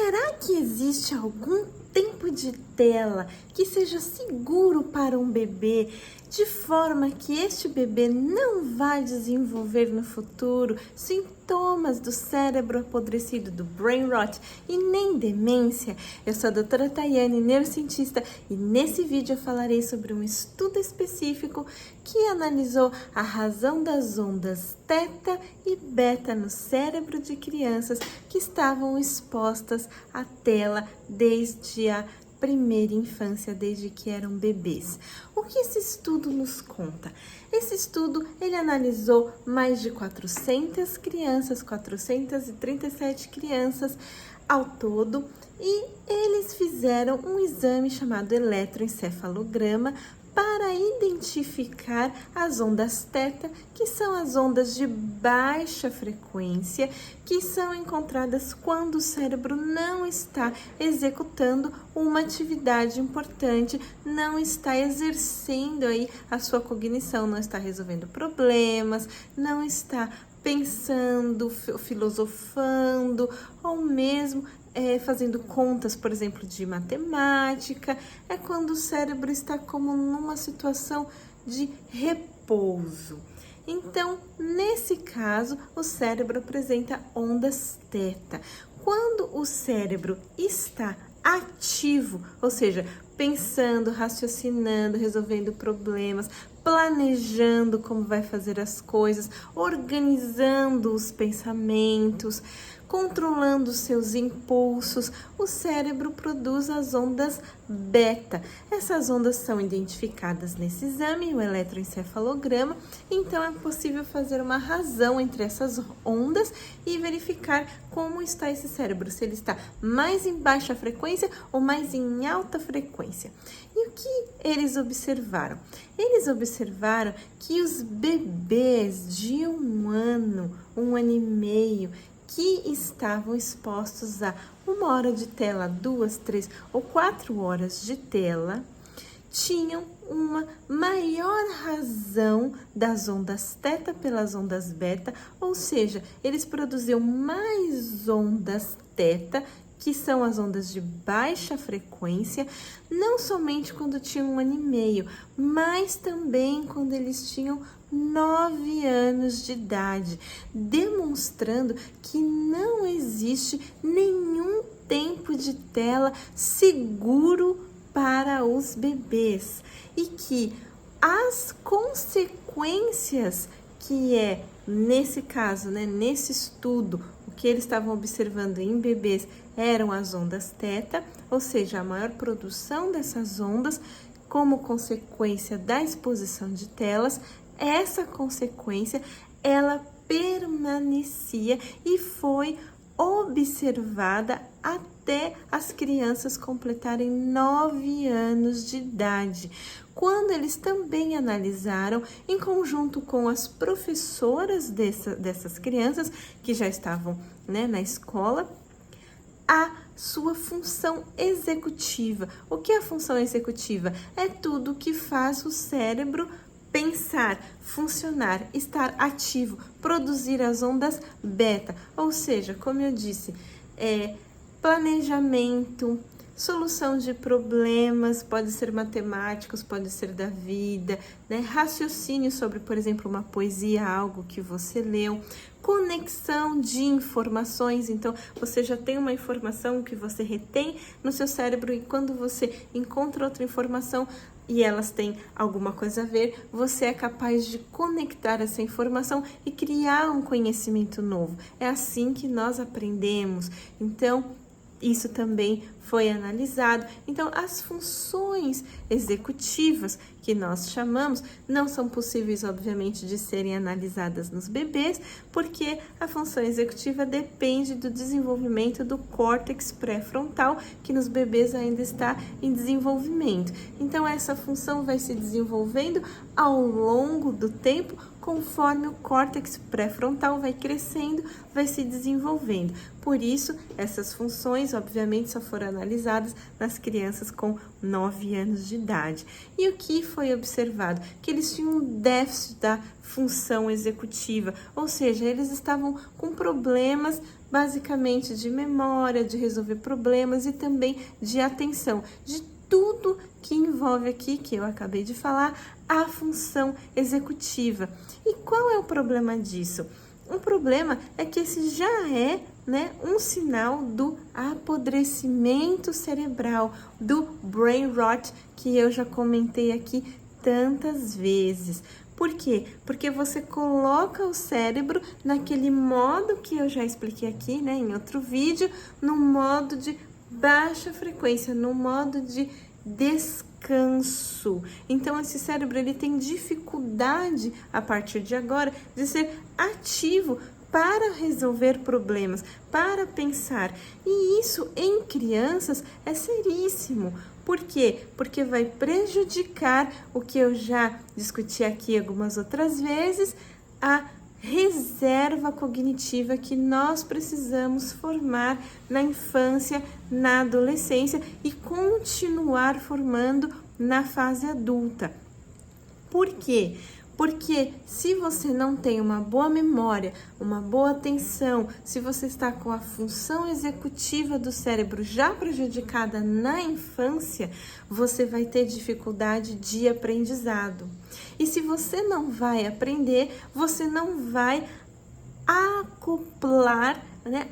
Será que existe algum tempo de tela que seja seguro para um bebê, de forma que este bebê não vai desenvolver no futuro sintomas do cérebro apodrecido, do brain rot e nem demência? Eu sou a doutora Tayane, neurocientista, e nesse vídeo eu falarei sobre um estudo específico que analisou a razão das ondas teta e beta no cérebro de crianças que estavam expostas à tela desde a primeira infância, desde que eram bebês. O que esse estudo nos conta? Esse estudo, ele analisou mais de 400 crianças, 437 crianças ao todo, e eles fizeram um exame chamado eletroencefalograma para identificar as ondas teta, que são as ondas de baixa frequência, que são encontradas quando o cérebro não está executando uma atividade importante, não está exercendo aí a sua cognição, não está resolvendo problemas, não está pensando, filosofando, ou mesmo fazendo contas, por exemplo, de matemática. É quando o cérebro está como numa situação de repouso. Então, nesse caso, o cérebro apresenta ondas teta. Quando o cérebro está ativo, ou seja, pensando, raciocinando, resolvendo problemas, planejando como vai fazer as coisas, organizando os pensamentos, controlando seus impulsos, o cérebro produz as ondas beta. Essas ondas são identificadas nesse exame, o eletroencefalograma, então é possível fazer uma razão entre essas ondas e verificar como está esse cérebro, se ele está mais em baixa frequência ou mais em alta frequência. E o que eles observaram? Eles observaram que os bebês de um ano e meio, que estavam expostos a 1 hora de tela, 2, 3 ou 4 horas de tela, tinham uma maior razão das ondas teta pelas ondas beta, ou seja, eles produziam mais ondas teta, que são as ondas de baixa frequência, não somente quando tinham 1 ano e meio, mas também quando eles tinham 9 anos de idade, demonstrando que não existe nenhum tempo de tela seguro para os bebês e que as consequências que nesse caso, nesse estudo, o que eles estavam observando em bebês eram as ondas teta, ou seja, a maior produção dessas ondas como consequência da exposição de telas. Essa consequência, ela permanecia e foi observada até as crianças completarem 9 anos de idade, quando eles também analisaram, em conjunto com as professoras dessas crianças, que já estavam na escola, a sua função executiva. O que é a função executiva? É tudo que faz o cérebro pensar, funcionar, estar ativo, produzir as ondas beta, ou seja, como eu disse, planejamento, solução de problemas, pode ser matemáticos, pode ser da vida, raciocínio sobre, por exemplo, uma poesia, algo que você leu, conexão de informações. Então, você já tem uma informação que você retém no seu cérebro e quando você encontra outra informação e elas têm alguma coisa a ver, você é capaz de conectar essa informação e criar um conhecimento novo. É assim que nós aprendemos. Então, isso também foi analisado. Então, as funções executivas que nós chamamos não são possíveis, obviamente, de serem analisadas nos bebês, porque a função executiva depende do desenvolvimento do córtex pré-frontal, que nos bebês ainda está em desenvolvimento. Então, essa função vai se desenvolvendo ao longo do tempo, conforme o córtex pré-frontal vai crescendo, vai se desenvolvendo. Por isso, essas funções, obviamente, só foram analisadas nas crianças com 9 anos de idade. E o que foi observado? Que eles tinham um déficit da função executiva, ou seja, eles estavam com problemas basicamente de memória, de resolver problemas e também de atenção, de tudo que envolve aqui, que eu acabei de falar, a função executiva. E qual é o problema disso? O problema é que esse já é, né, um sinal do apodrecimento cerebral, do brain rot, que eu já comentei aqui tantas vezes. Por quê? Porque você coloca o cérebro naquele modo que eu já expliquei aqui, né, em outro vídeo, no modo de baixa frequência, no modo de descanso. Então, esse cérebro ele tem dificuldade, a partir de agora, de ser ativo para resolver problemas, para pensar. E isso, em crianças, é seríssimo. Por quê? Porque vai prejudicar o que eu já discuti aqui algumas outras vezes, a reserva cognitiva que nós precisamos formar na infância, na adolescência e continuar formando na fase adulta. Por quê? Porque se você não tem uma boa memória, uma boa atenção, se você está com a função executiva do cérebro já prejudicada na infância, você vai ter dificuldade de aprendizado. E se você não vai aprender, você não vai acoplar, né,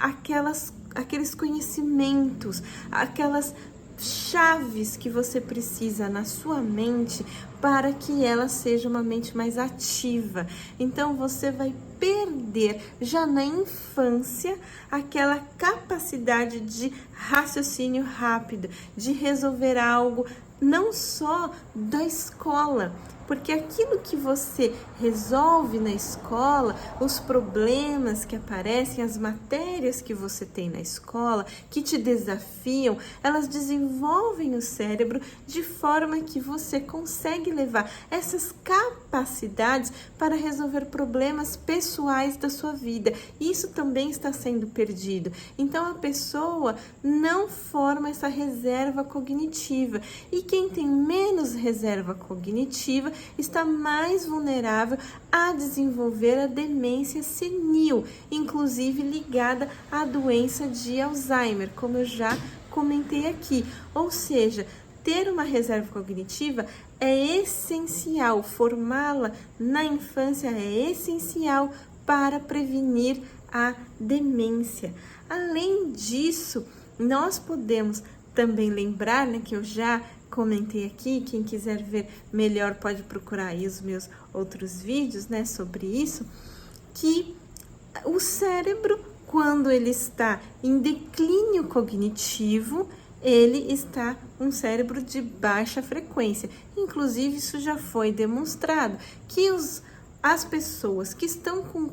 aqueles conhecimentos, aquelas chaves que você precisa na sua mente para que ela seja uma mente mais ativa. Então você vai perder já na infância aquela capacidade de raciocínio rápido, de resolver algo não só da escola, porque aquilo que você resolve na escola, os problemas que aparecem, as matérias que você tem na escola, que te desafiam, elas desenvolvem o cérebro de forma que você consegue levar essas capacidades para resolver problemas pessoais da sua vida. Isso também está sendo perdido. Então a pessoa não forma essa reserva cognitiva. E quem tem menos reserva cognitiva está mais vulnerável a desenvolver a demência senil, inclusive ligada à doença de Alzheimer, como eu já comentei aqui. Ou seja, ter uma reserva cognitiva é essencial, formá-la na infância é essencial para prevenir a demência. Além disso, nós podemos também lembrar, né, que eu já comentei aqui, quem quiser ver melhor pode procurar aí os meus outros vídeos, né, sobre isso, que o cérebro, quando ele está em declínio cognitivo, ele está um cérebro de baixa frequência. Inclusive, isso já foi demonstrado, que as pessoas que estão com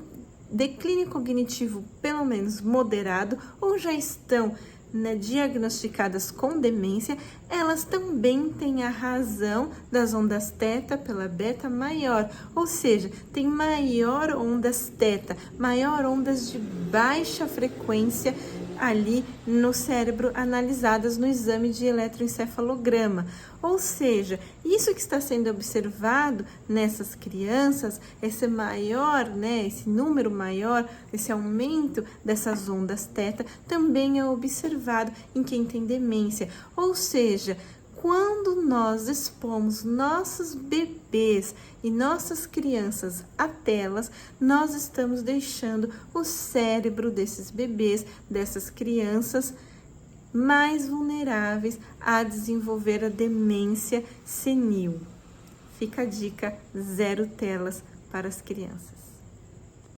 declínio cognitivo pelo menos moderado ou já estão, né, diagnosticadas com demência, elas também têm a razão das ondas teta pela beta maior, ou seja, tem maior ondas teta, maior ondas de baixa frequência ali no cérebro analisadas no exame de eletroencefalograma. Ou seja, isso que está sendo observado nessas crianças, esse maior, né, esse número maior, esse aumento dessas ondas teta, também é observado em quem tem demência. Ou seja, quando nós expomos nossos bebês e nossas crianças a telas, nós estamos deixando o cérebro desses bebês, dessas crianças, mais vulneráveis a desenvolver a demência senil. Fica a dica: 0 telas para as crianças.